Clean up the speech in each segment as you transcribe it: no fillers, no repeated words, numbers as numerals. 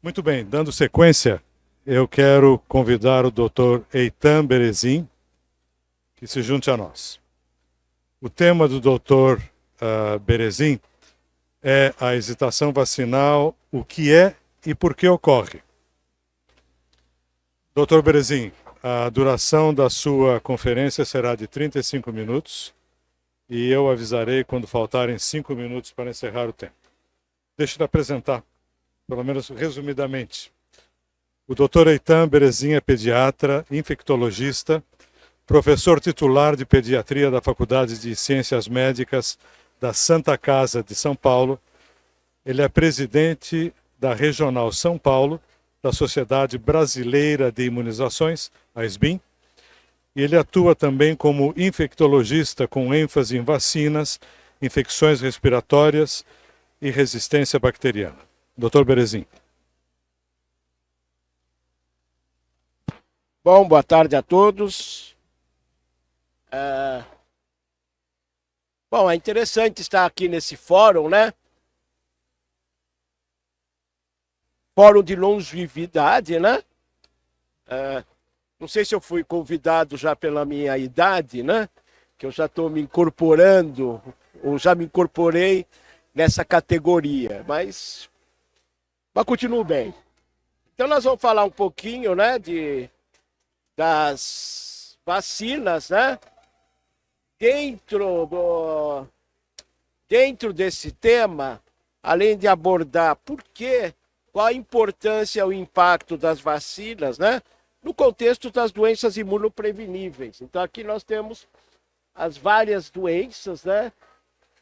Muito bem, dando sequência, eu quero convidar o Dr. Eitan Berezin que se junte a nós. O tema do Dr. Berezin é a hesitação vacinal, o que é e por que ocorre. Dr. Berezin, a duração da sua conferência será de 35 minutos e eu avisarei quando faltarem 5 minutos para encerrar o tempo. Deixe-me apresentar, pelo menos resumidamente. O Dr. Eitan Berezin é pediatra, infectologista, professor titular de pediatria da Faculdade de Ciências Médicas da Santa Casa de São Paulo. Ele é presidente da Regional São Paulo, da Sociedade Brasileira de Imunizações, a SBIM, e ele atua também como infectologista com ênfase em vacinas, infecções respiratórias e resistência bacteriana. Dr. Berezin. Bom, boa tarde a todos. Bom, é interessante estar aqui nesse fórum, né? Fórum de longevidade, né? Não sei se eu fui convidado já pela minha idade, né? Que eu já estou me incorporando, ou já me incorporei nessa categoria, mas continuo bem. Então nós vamos falar um pouquinho, né, das vacinas, né? Dentro desse tema, além de abordar qual a importância e o impacto das vacinas, né? No contexto das doenças imunopreveníveis. Então aqui nós temos as várias doenças, né?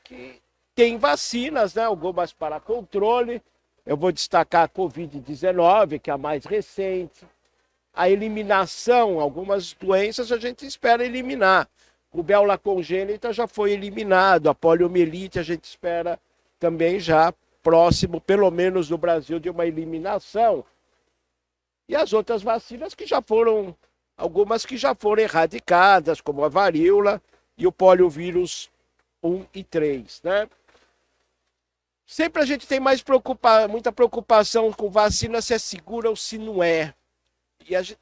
Que tem vacinas, né? Algumas para controle. Eu vou destacar a Covid-19, que é a mais recente. A eliminação, algumas doenças a gente espera eliminar. Rubéola congênita já foi eliminado, a poliomielite a gente espera também já próximo, pelo menos no Brasil, de uma eliminação. E as outras vacinas algumas que já foram erradicadas, como a varíola e o poliovírus 1 e 3, né? Sempre a gente tem muita preocupação com vacina, se é segura ou se não é.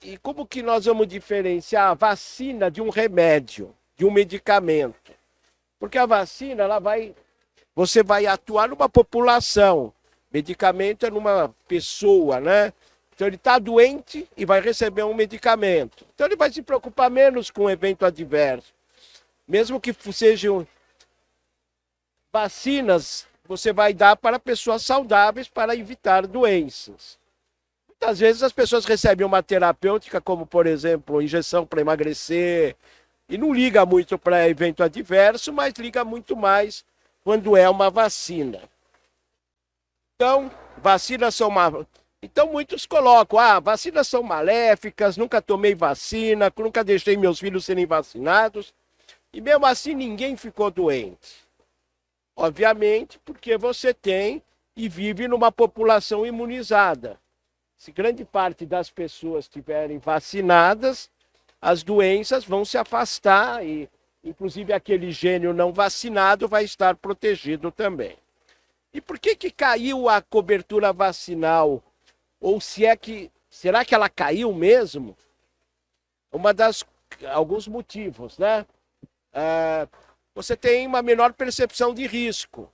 E como que nós vamos diferenciar a vacina de um remédio, de um medicamento? Porque a vacina, você vai atuar numa população. Medicamento é numa pessoa, né? Então ele está doente e vai receber um medicamento. Então ele vai se preocupar menos com o evento adverso. Mesmo que sejam vacinas, você vai dar para pessoas saudáveis para evitar doenças. Muitas vezes as pessoas recebem uma terapêutica, como por exemplo, injeção para emagrecer, e não liga muito para evento adverso, mas liga muito mais quando é uma vacina. Então, Então muitos colocam, vacinas são maléficas, nunca tomei vacina, nunca deixei meus filhos serem vacinados, e mesmo assim ninguém ficou doente. Obviamente, porque você tem e vive numa população imunizada. Se grande parte das pessoas estiverem vacinadas, as doenças vão se afastar e, inclusive, aquele gênio não vacinado vai estar protegido também. E por que caiu a cobertura vacinal? Ou será que ela caiu mesmo? Alguns motivos, né? Você tem uma menor percepção de risco.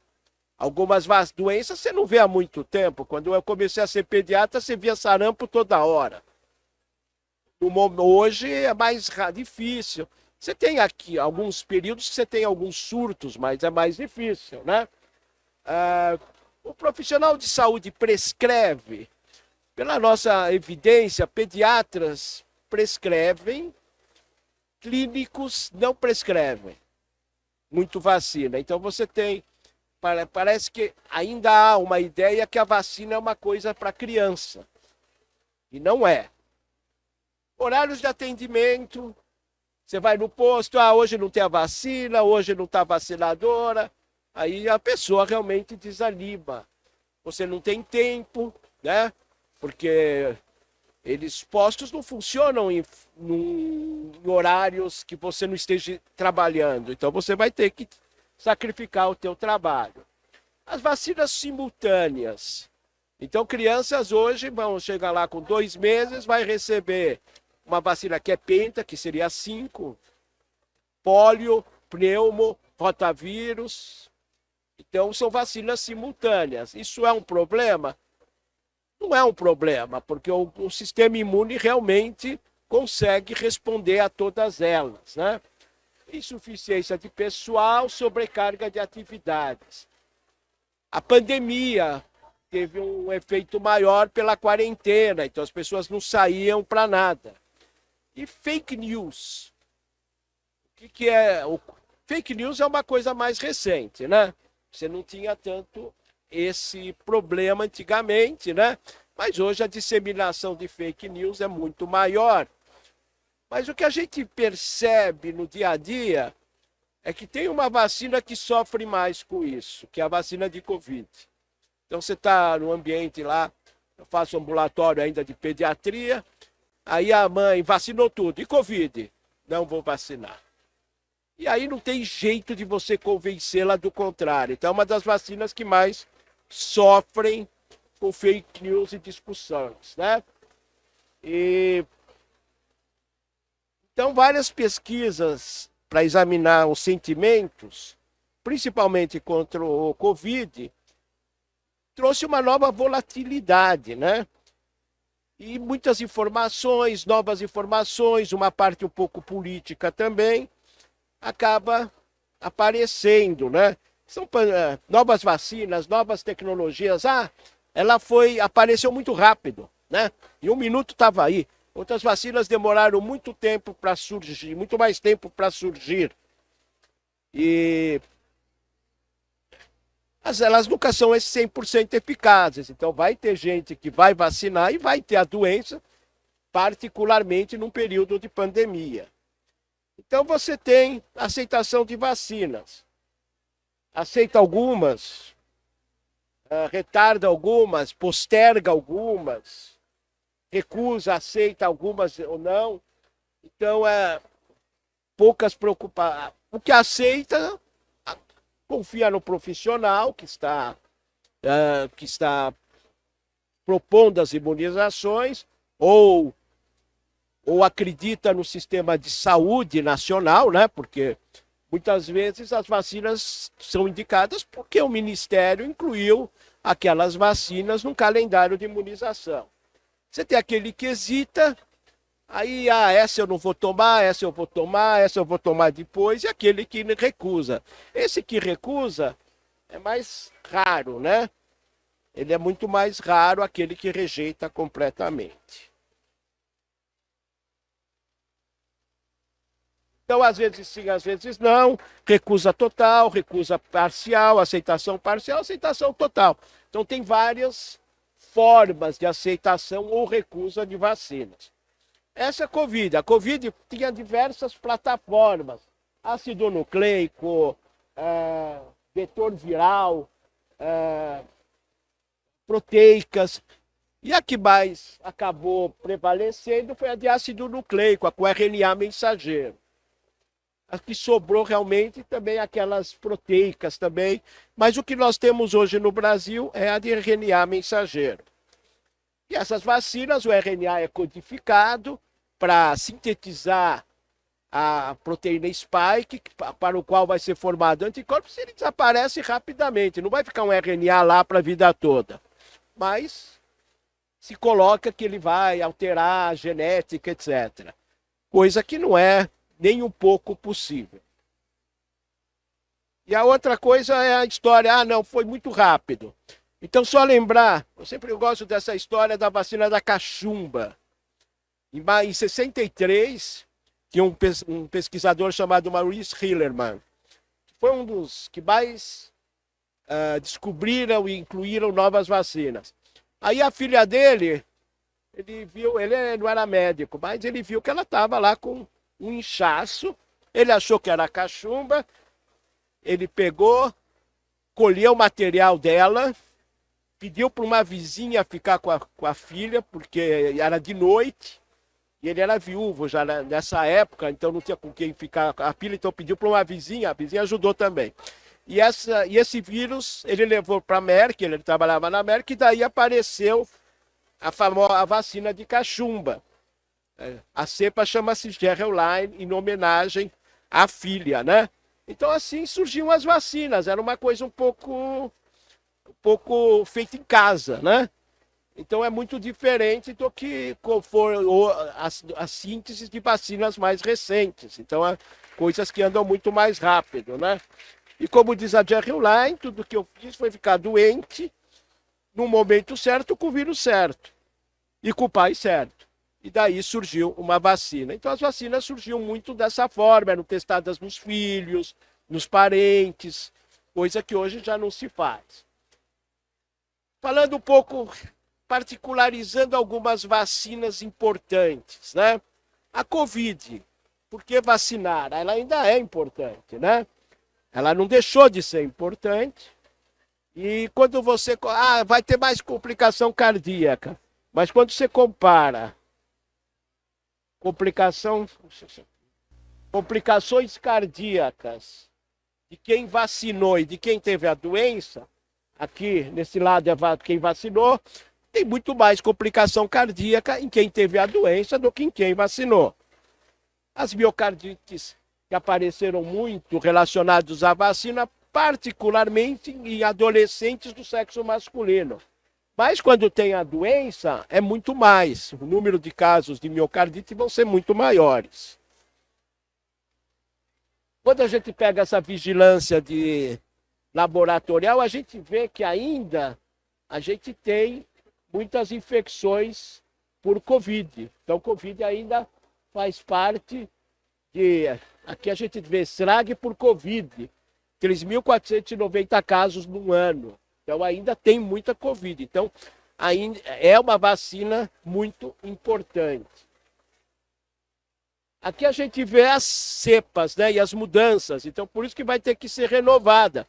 Algumas doenças você não vê há muito tempo. Quando eu comecei a ser pediatra, você via sarampo toda hora. Hoje é mais difícil. Você tem aqui alguns períodos que você tem alguns surtos, mas é mais difícil, né? O profissional de saúde prescreve, pela nossa evidência, pediatras prescrevem, clínicos não prescrevem muito vacina. Então você tem... Parece que ainda há uma ideia que a vacina é uma coisa para criança. E não é. Horários de atendimento, você vai no posto, hoje não tem a vacina, hoje não está vacinadora, aí a pessoa realmente desanima. Você não tem tempo, né? Porque postos não funcionam em horários que você não esteja trabalhando. Então você vai ter que sacrificar o teu trabalho. As vacinas simultâneas. Então, crianças hoje vão chegar lá com 2 meses, vai receber uma vacina que é penta, que seria 5, pólio, pneumo, rotavírus. Então, são vacinas simultâneas. Isso é um problema? Não é um problema, porque o sistema imune realmente consegue responder a todas elas, né? Insuficiência de pessoal, sobrecarga de atividades. A pandemia teve um efeito maior pela quarentena, então as pessoas não saíam para nada. E fake news. O que é? Fake news é uma coisa mais recente, né? Você não tinha tanto esse problema antigamente, né? Mas hoje a disseminação de fake news é muito maior. Mas o que a gente percebe no dia a dia é que tem uma vacina que sofre mais com isso, que é a vacina de Covid. Então você está no ambiente lá, eu faço ambulatório ainda de pediatria, aí a mãe vacinou tudo, e Covid? Não vou vacinar. E aí não tem jeito de você convencê-la do contrário. Então é uma das vacinas que mais sofrem com fake news e discussões, né? Então várias pesquisas para examinar os sentimentos, principalmente contra o Covid, trouxe uma nova volatilidade, né? E muitas informações, novas informações, uma parte um pouco política também, acaba aparecendo, né? São novas vacinas, novas tecnologias. Apareceu muito rápido, né? Em 1 minuto estava aí. Outras vacinas demoraram muito tempo para surgir, muito mais tempo para surgir. E elas nunca são 100% eficazes. Então vai ter gente que vai vacinar e vai ter a doença, particularmente num período de pandemia. Então você tem aceitação de vacinas. Aceita algumas, retarda algumas, posterga algumas, recusa, aceita algumas ou não. Então, poucas preocupações. O que aceita, confia no profissional que está propondo as imunizações, ou acredita no sistema de saúde nacional, né? Porque muitas vezes as vacinas são indicadas porque o Ministério incluiu aquelas vacinas no calendário de imunização. Você tem aquele que hesita, aí essa eu não vou tomar, essa eu vou tomar, essa eu vou tomar depois, e aquele que recusa. Esse que recusa é mais raro, né? Ele é muito mais raro aquele que rejeita completamente. Então, às vezes sim, às vezes não, recusa total, recusa parcial, aceitação total. Então, tem várias formas de aceitação ou recusa de vacinas. Essa é a Covid tinha diversas plataformas, ácido nucleico, vetor viral, proteicas, e a que mais acabou prevalecendo foi a de ácido nucleico, com RNA mensageiro. A que sobrou realmente também aquelas proteicas também, mas o que nós temos hoje no Brasil é a de RNA mensageiro. E essas vacinas, o RNA é codificado para sintetizar a proteína spike, para o qual vai ser formado anticorpos, e ele desaparece rapidamente, não vai ficar um RNA lá para a vida toda. Mas se coloca que ele vai alterar a genética, etc. Coisa que não é nem um pouco possível. E a outra coisa é a história, não, foi muito rápido. Então, só lembrar, eu sempre gosto dessa história da vacina da cachumba. Em 63, tinha um pesquisador chamado Maurice Hillerman, que foi um dos que mais descobriram e incluíram novas vacinas. Aí a filha dele, ele não era médico, mas ele viu que ela estava lá com um inchaço, ele achou que era cachumba, ele pegou, colheu o material dela, pediu para uma vizinha ficar com a filha, porque era de noite, e ele era viúvo já nessa época, então não tinha com quem ficar a filha, então pediu para uma vizinha, a vizinha ajudou também. E esse vírus ele levou para a Merck, ele trabalhava na Merck, e daí apareceu a vacina de cachumba. A cepa chama-se Gerrewline, em homenagem à filha, né? Então assim surgiam as vacinas, era uma coisa um pouco feita em casa, né? Então é muito diferente do que for as sínteses de vacinas mais recentes. Então é coisas que andam muito mais rápido, né? E como diz a Gerrewline, tudo que eu fiz foi ficar doente no momento certo, com o vírus certo e com o pai certo. E daí surgiu uma vacina. Então as vacinas surgiam muito dessa forma, eram testadas nos filhos, nos parentes, coisa que hoje já não se faz. Falando um pouco, particularizando algumas vacinas importantes, né? A Covid, por que vacinar? Ela ainda é importante, né? Ela não deixou de ser importante. E quando você... vai ter mais complicação cardíaca. Mas quando você compara complicações cardíacas de quem vacinou e de quem teve a doença, aqui nesse lado é quem vacinou, tem muito mais complicação cardíaca em quem teve a doença do que em quem vacinou. As miocardites que apareceram muito relacionadas à vacina, particularmente em adolescentes do sexo masculino. Mas quando tem a doença, é muito mais. O número de casos de miocardite vão ser muito maiores. Quando a gente pega essa vigilância de laboratorial, a gente vê que ainda a gente tem muitas infecções por Covid. Então, Covid ainda faz parte de... Aqui a gente vê SRAG por Covid, 3.490 casos no ano. Então, ainda tem muita Covid. Então, ainda é uma vacina muito importante. Aqui a gente vê as cepas, né, e as mudanças. Então, por isso que vai ter que ser renovada.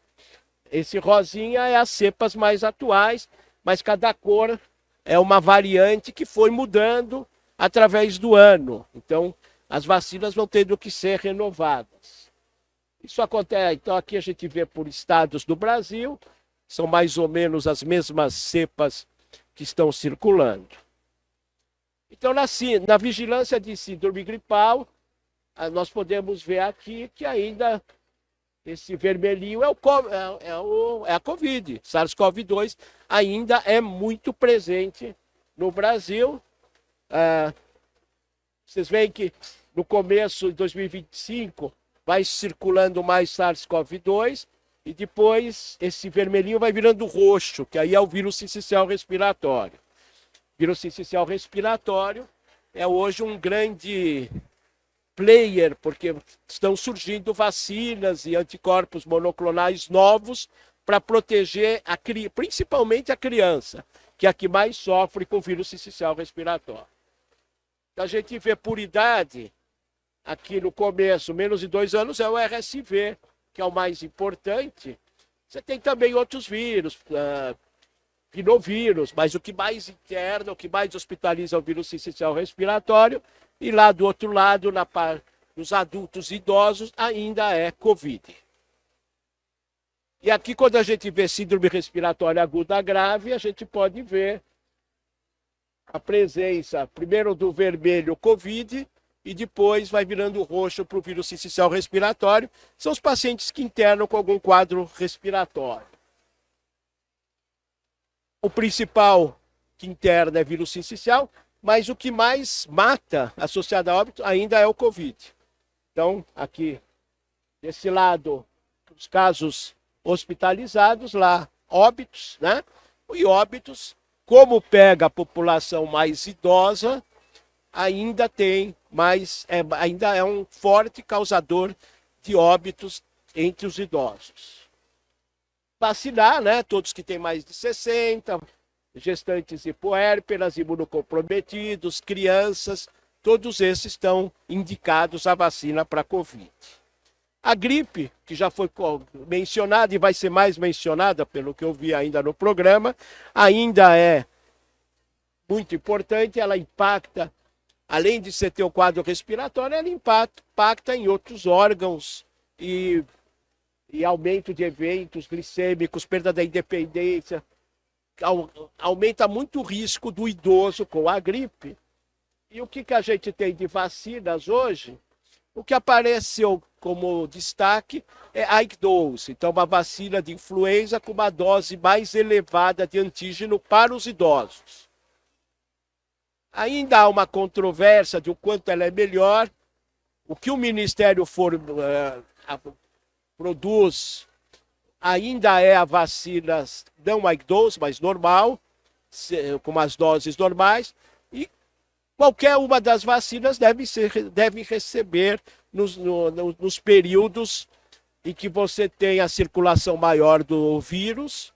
Esse rosinha é as cepas mais atuais, mas cada cor é uma variante que foi mudando através do ano. Então, as vacinas vão tendo que ser renovadas. Isso acontece, então aqui a gente vê por estados do Brasil, são mais ou menos as mesmas cepas que estão circulando. Então, na vigilância de síndrome gripal, nós podemos ver aqui que ainda esse vermelhinho é a Covid. SARS-CoV-2 ainda é muito presente no Brasil. Vocês veem que no começo de 2025 vai circulando mais SARS-CoV-2 e depois esse vermelhinho vai virando roxo, que aí é o vírus sincicial respiratório. O vírus sincicial respiratório é hoje um grande player, porque estão surgindo vacinas e anticorpos monoclonais novos para proteger principalmente a criança, que é a que mais sofre com o vírus sincicial respiratório. Então, a gente vê por idade, aqui no começo, menos de 2 anos, é o RSV, que é o mais importante. Você tem também outros vírus, rinovírus, mas o que mais interna, o que mais hospitaliza é o vírus sincicial respiratório, e lá do outro lado, nos adultos idosos, ainda é Covid. E aqui, quando a gente vê síndrome respiratória aguda grave, a gente pode ver a presença, primeiro do vermelho Covid, e depois vai virando roxo para o vírus sincicial respiratório. São os pacientes que internam com algum quadro respiratório. O principal que interna é vírus sincicial, mas o que mais mata, associado a óbito, ainda é o Covid. Então, aqui, desse lado, os casos hospitalizados, lá, óbitos, né? E óbitos, como pega a população mais idosa, ainda ainda é um forte causador de óbitos entre os idosos. Vacinar, né? Todos que têm mais de 60, gestantes hipoérperas, imunocomprometidos, crianças, todos esses estão indicados a vacina para Covid. A gripe, que já foi mencionada e vai ser mais mencionada, pelo que eu vi ainda no programa, ainda é muito importante, ela impacta, além de você ter o quadro respiratório, ela impacta em outros órgãos e e aumento de eventos glicêmicos, perda da independência, aumenta muito o risco do idoso com a gripe. E o que a gente tem de vacinas hoje? O que apareceu como destaque é a high-dose, então uma vacina de influenza com uma dose mais elevada de antígeno para os idosos. Ainda há uma controvérsia de o quanto ela é melhor. O que o Ministério produz ainda é a vacina não high-dose, mas normal, com as doses normais, e qualquer uma das vacinas deve receber nos períodos em que você tem a circulação maior do vírus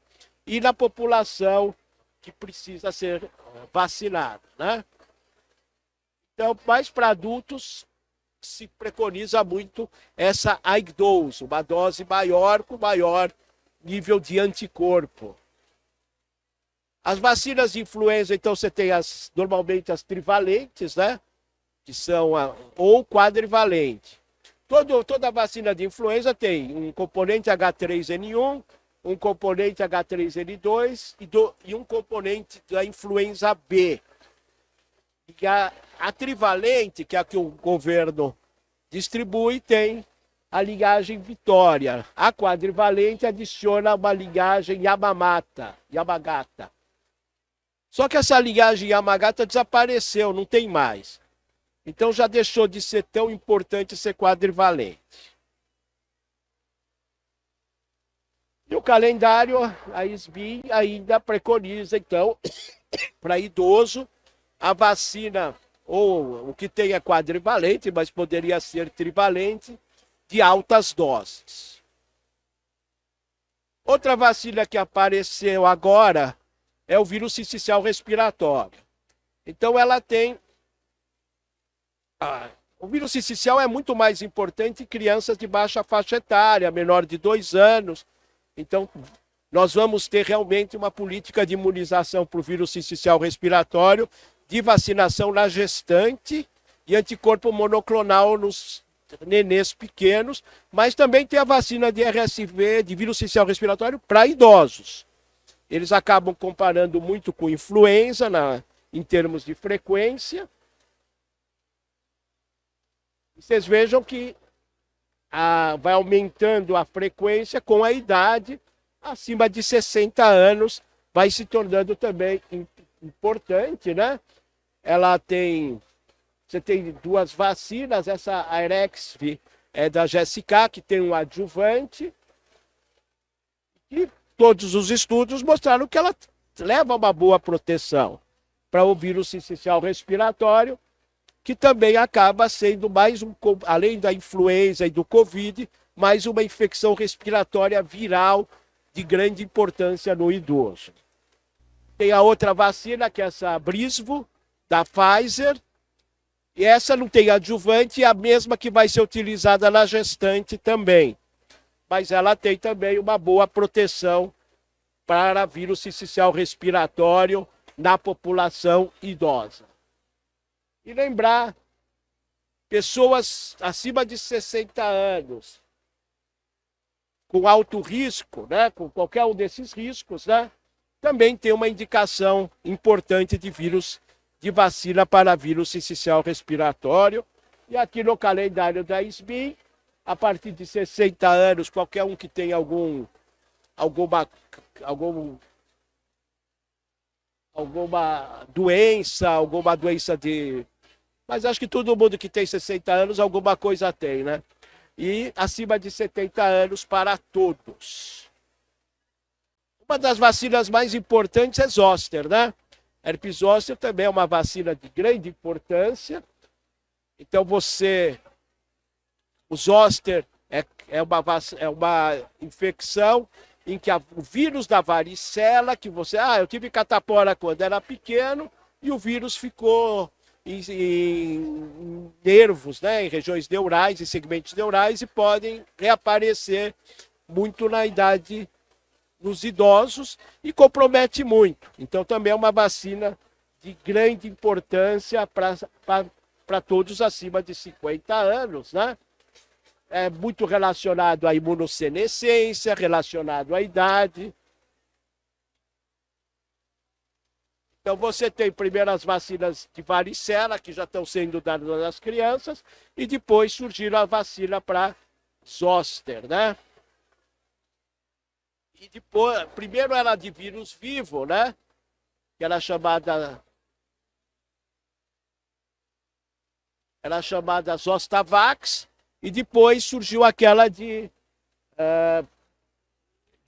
e na população que precisa ser vacinada, né? Então, mais para adultos, se preconiza muito essa high-dose, uma dose maior com maior nível de anticorpo. As vacinas de influenza, então, você tem normalmente as trivalentes, né? Que são ou quadrivalente. Toda vacina de influenza tem um componente H3N1, um componente H3N2 e um componente da influenza B. E a trivalente, que é a que o governo distribui, tem a linhagem Vitória. A quadrivalente adiciona uma linhagem Yamagata. Só que essa linhagem Yamagata desapareceu, não tem mais. Então já deixou de ser tão importante ser quadrivalente. E o calendário, a SBIM ainda preconiza, então, para idoso, a vacina, ou o que tem é quadrivalente, mas poderia ser trivalente, de altas doses. Outra vacina que apareceu agora é o vírus sincicial respiratório. Então ela tem... O vírus sincicial é muito mais importante em crianças de baixa faixa etária, menor de 2 anos. Então, nós vamos ter realmente uma política de imunização para o vírus sincicial respiratório, de vacinação na gestante e anticorpo monoclonal nos nenês pequenos, mas também tem a vacina de RSV, de vírus sincicial respiratório, para idosos. Eles acabam comparando muito com influenza em termos de frequência. Vocês vejam que vai aumentando a frequência com a idade, acima de 60 anos, vai se tornando também importante, né? Você tem 2 vacinas, essa Arexvy é da GSK, que tem um adjuvante, e todos os estudos mostraram que ela leva uma boa proteção para o vírus sincicial respiratório, que também acaba sendo além da influenza e do Covid, mais uma infecção respiratória viral de grande importância no idoso. Tem a outra vacina, que é essa Brisvo, da Pfizer, e essa não tem adjuvante, é a mesma que vai ser utilizada na gestante também. Mas ela tem também uma boa proteção para vírus sincicial respiratório na população idosa. E lembrar, pessoas acima de 60 anos, com alto risco, né, com qualquer um desses riscos, né, também tem uma indicação importante de vacina para vírus sincicial respiratório. E aqui no calendário da SBIM, a partir de 60 anos, qualquer um que tenha alguma doença de... Mas acho que todo mundo que tem 60 anos, alguma coisa tem, né? E acima de 70 anos para todos. Uma das vacinas mais importantes é Zoster, né? Herpes zoster também é uma vacina de grande importância. Então o zoster é uma infecção em que o vírus da varicela, que eu tive catapora quando era pequeno, e o vírus ficou em nervos, né, em regiões neurais, em segmentos neurais, e podem reaparecer muito na idade nos idosos e compromete muito. Então também é uma vacina de grande importância para todos acima de 50 anos, né? é muito relacionado à imunossenescência, relacionado à idade. Então você tem primeiro as vacinas de varicela, que já estão sendo dadas às crianças, e depois surgiram a vacina para zoster, né? E depois, primeiro era de vírus vivo, né? Que era chamada Zostavax, e depois surgiu aquela de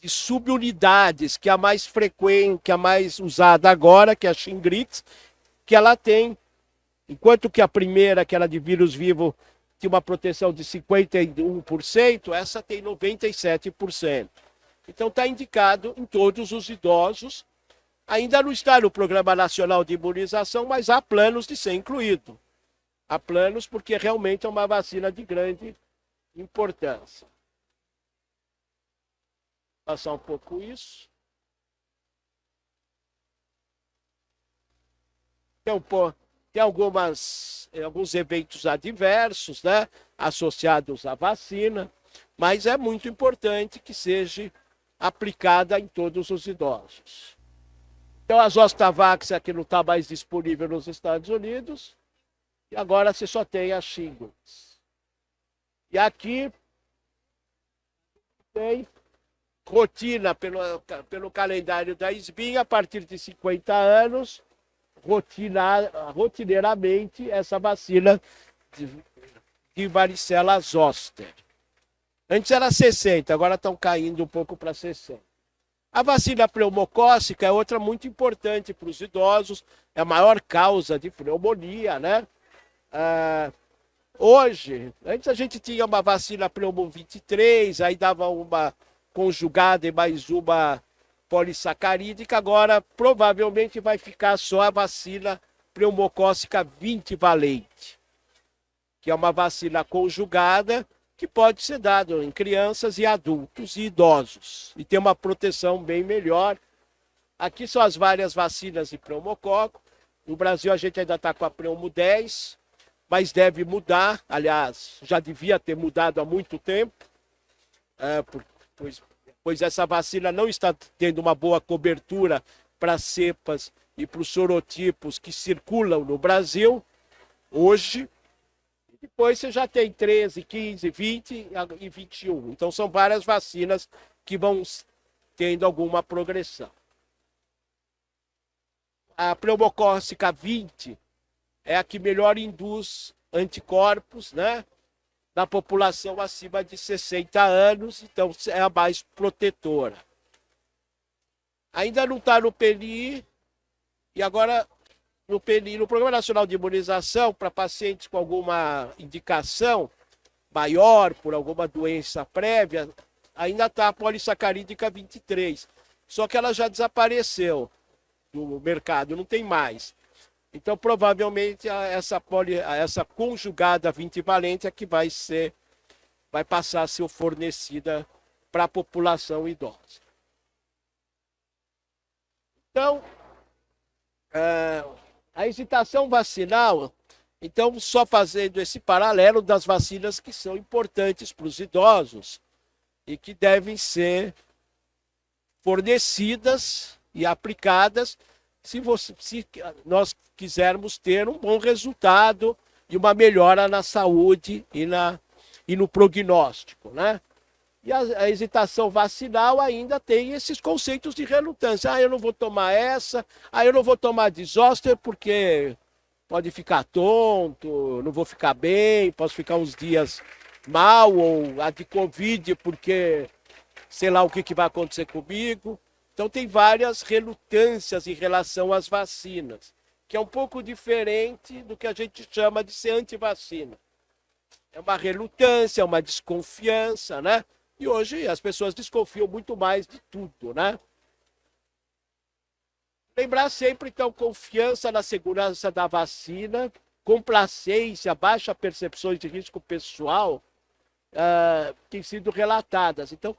subunidades, que é a mais frequente, que é a mais usada agora, que é a Shingrix, que ela tem, enquanto que a primeira, que era de vírus vivo, tinha uma proteção de 51%, essa tem 97%. Então está indicado em todos os idosos. Ainda não está no Programa Nacional de Imunização, mas há planos de ser incluído. Há planos porque realmente é uma vacina de grande importância. Vou passar um pouco isso. Tem alguns eventos adversos, né, associados à vacina, mas é muito importante que seja aplicada em todos os idosos. Então, a Zostavax aqui não está mais disponível nos Estados Unidos, e agora você só tem a Shingrix. E tem rotina pelo calendário da SBIM, a partir de 50 anos, rotineiramente, essa vacina de varicela zoster. Antes era 60, agora estão caindo um pouco para 60. A vacina pneumocócica é outra muito importante para os idosos, é a maior causa de pneumonia, né? Hoje, antes a gente tinha uma vacina pneumo 23, aí dava uma conjugada e mais uma polissacarídica, agora provavelmente vai ficar só a vacina pneumocócica 20 valente, que é uma vacina conjugada que pode ser dada em crianças e adultos e idosos, e tem uma proteção bem melhor. Aqui são as várias vacinas de pneumococo. No Brasil a gente ainda está com a pneumo 10, mas deve mudar, aliás, já devia ter mudado há muito tempo, pois essa vacina não está tendo uma boa cobertura para cepas e para os sorotipos que circulam no Brasil hoje. Depois você já tem 13, 15, 20 e 21. Então são várias vacinas que vão tendo alguma progressão. A pneumocócica 20 é a que melhor induz anticorpos, né, na população acima de 60 anos, então é a mais protetora. Ainda não está no PNI, e agora no PNI, no Programa Nacional de Imunização, para pacientes com alguma indicação maior, por alguma doença prévia, ainda está a polissacarídica 23. Só que ela já desapareceu do mercado, não tem mais. Então, provavelmente, essa conjugada 20 valente é que vai passar a ser fornecida para a população idosa. Então, a hesitação vacinal, então, só fazendo esse paralelo das vacinas que são importantes para os idosos e que devem ser fornecidas e aplicadas se nós quisermos ter um bom resultado e uma melhora na saúde e no prognóstico, né? E a hesitação vacinal ainda tem esses conceitos de relutância. Eu não vou tomar essa, eu não vou tomar de zoster porque pode ficar tonto, não vou ficar bem, posso ficar uns dias mal, ou a de Covid porque sei lá o que vai acontecer comigo. Então tem várias relutâncias em relação às vacinas, que é um pouco diferente do que a gente chama de ser antivacina. É uma relutância, uma desconfiança, né? E hoje as pessoas desconfiam muito mais de tudo, né? Lembrar sempre, então, confiança na segurança da vacina, complacência, baixa percepções de risco pessoal, têm sido relatadas. Então,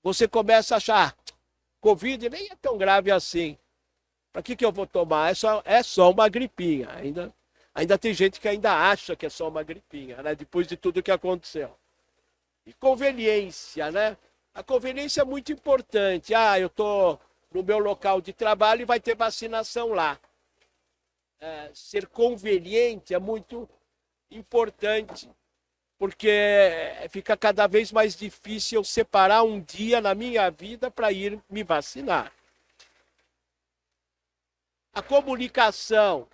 você começa a achar, Covid nem é tão grave assim. Para que eu vou tomar? É só uma gripinha. Ainda Ainda tem gente que ainda acha que é só uma gripinha, né? Depois de tudo que aconteceu. E conveniência, né? A conveniência é muito importante. Ah, eu estou no meu local de trabalho e vai ter vacinação lá. Ser conveniente é muito importante, porque fica cada vez mais difícil eu separar um dia na minha vida para ir me vacinar. A comunicação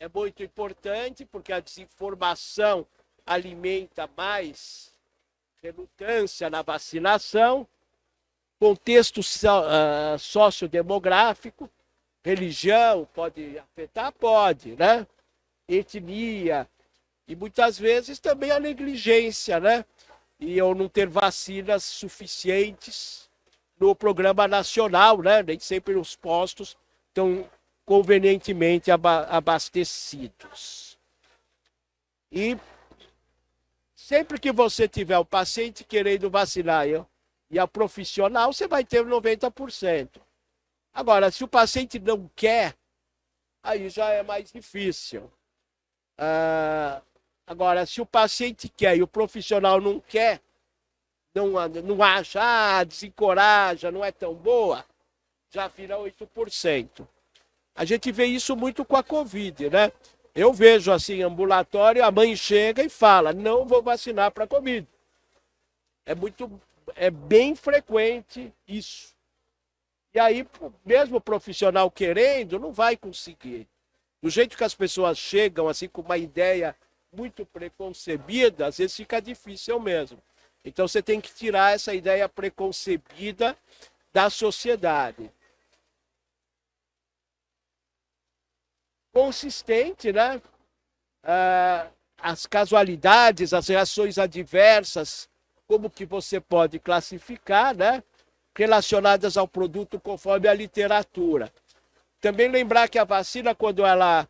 é muito importante, porque a desinformação alimenta mais relutância na vacinação. Contexto sociodemográfico, religião pode afetar? Pode, né? Etnia, e muitas vezes também a negligência, né? E eu não ter vacinas suficientes no programa nacional, né? Nem sempre os postos estão convenientemente abastecidos. E sempre que você tiver o paciente querendo vacinar e a profissional, você vai ter 90%. Agora, se o paciente não quer, aí já é mais difícil. Agora, se o paciente quer e o profissional não quer, não acha, desencoraja, não é tão boa, já vira 8%. A gente vê isso muito com a Covid, né? Eu vejo assim, ambulatório, a mãe chega e fala, não vou vacinar para Covid. É bem frequente isso. E aí, mesmo o profissional querendo, não vai conseguir. Do jeito que as pessoas chegam, assim, com uma ideia muito preconcebida, às vezes fica difícil mesmo. Então, você tem que tirar essa ideia preconcebida da sociedade. Consistente, né? As casualidades, as reações adversas, como que você pode classificar, né? Relacionadas ao produto conforme a literatura. Também lembrar que a vacina, quando ela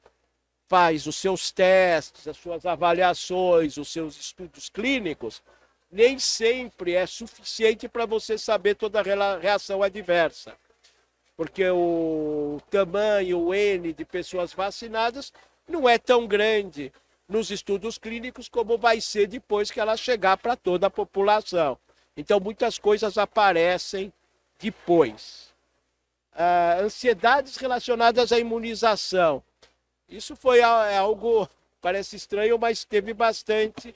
faz os seus testes, as suas avaliações, os seus estudos clínicos, nem sempre é suficiente para você saber toda a reação adversa. Porque o tamanho, o N de pessoas vacinadas não é tão grande nos estudos clínicos como vai ser depois que ela chegar para toda a população. Então, muitas coisas aparecem depois. Ansiedades relacionadas à imunização. Isso foi algo, parece estranho, mas teve bastante.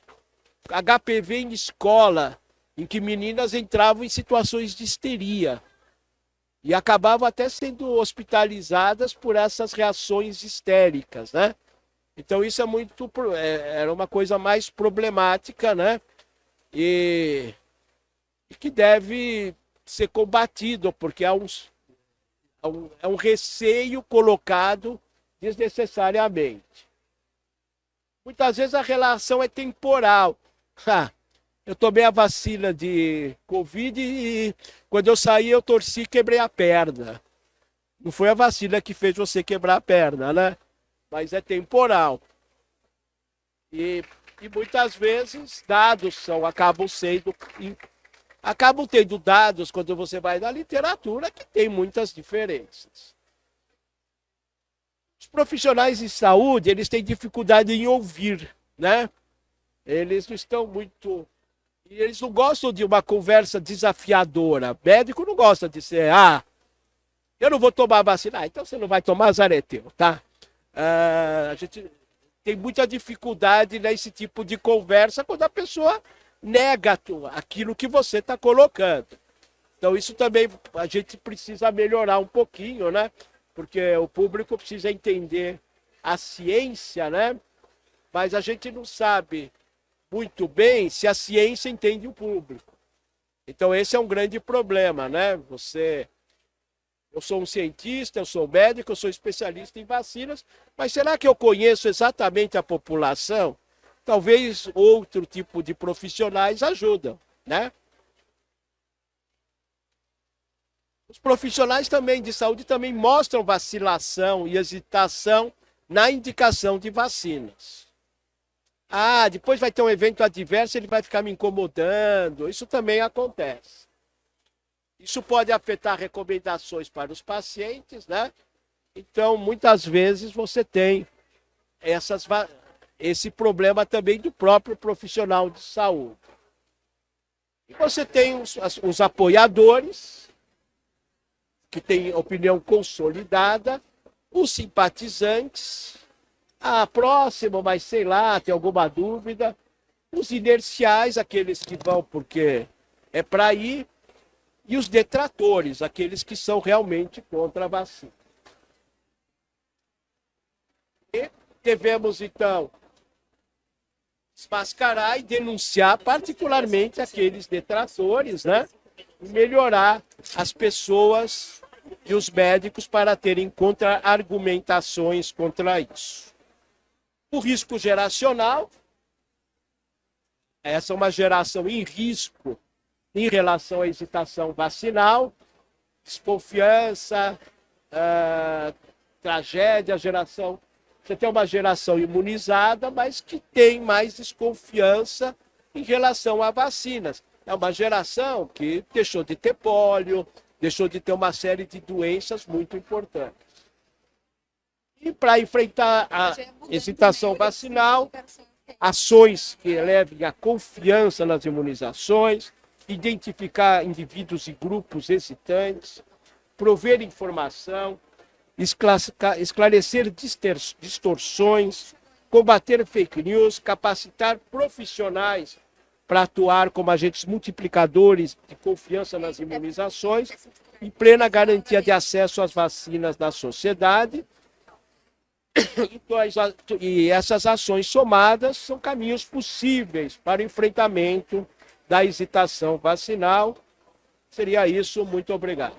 HPV em escola, em que meninas entravam em situações de histeria e acabavam até sendo hospitalizadas por essas reações histéricas, né? Então isso era uma coisa mais problemática, né? E que deve ser combatido, porque é um receio colocado desnecessariamente. Muitas vezes a relação é temporal. Eu tomei a vacina de Covid e quando eu saí eu torci e quebrei a perna. Não foi a vacina que fez você quebrar a perna, né? Mas é temporal. E muitas vezes dados acabam tendo dados quando você vai na literatura que tem muitas diferenças. Os profissionais de saúde, eles têm dificuldade em ouvir, né? Eles não estão muito... Eles não gostam de uma conversa desafiadora. Médico não gosta de ser, eu não vou tomar vacina. Então você não vai tomar, azar é teu, tá? A gente tem muita dificuldade nesse tipo de conversa quando a pessoa nega aquilo que você está colocando. Então isso também a gente precisa melhorar um pouquinho, né? Porque o público precisa entender a ciência, né? Mas a gente não sabe muito bem se a ciência entende o público. Então esse é um grande problema, né? Eu sou um cientista, eu sou médico, eu sou especialista em vacinas, mas será que eu conheço exatamente a população? Talvez outro tipo de profissionais ajudam, né? Os profissionais também de saúde também mostram vacilação e hesitação na indicação de vacinas. Depois vai ter um evento adverso, ele vai ficar me incomodando. Isso também acontece. Isso pode afetar recomendações para os pacientes, né? Então, muitas vezes você tem esse problema também do próprio profissional de saúde. E você tem os apoiadores, que têm opinião consolidada, os simpatizantes, próximo, mas sei lá, tem alguma dúvida, os inerciais, aqueles que vão porque é para ir, e os detratores, aqueles que são realmente contra a vacina. E devemos, então, desmascarar e denunciar particularmente aqueles detratores, né? E melhorar as pessoas e os médicos para terem contra-argumentações contra isso. O risco geracional, essa é uma geração em risco em relação à hesitação vacinal, desconfiança, tragédia, geração. Você tem uma geração imunizada, mas que tem mais desconfiança em relação a vacinas. É uma geração que deixou de ter pólio, deixou de ter uma série de doenças muito importantes. E para enfrentar a hesitação vacinal, ações que elevem a confiança nas imunizações, identificar indivíduos e grupos hesitantes, prover informação, esclarecer distorções, combater fake news, capacitar profissionais para atuar como agentes multiplicadores de confiança nas imunizações e plena garantia de acesso às vacinas na sociedade. E essas ações somadas são caminhos possíveis para o enfrentamento da hesitação vacinal. Seria isso, muito obrigado.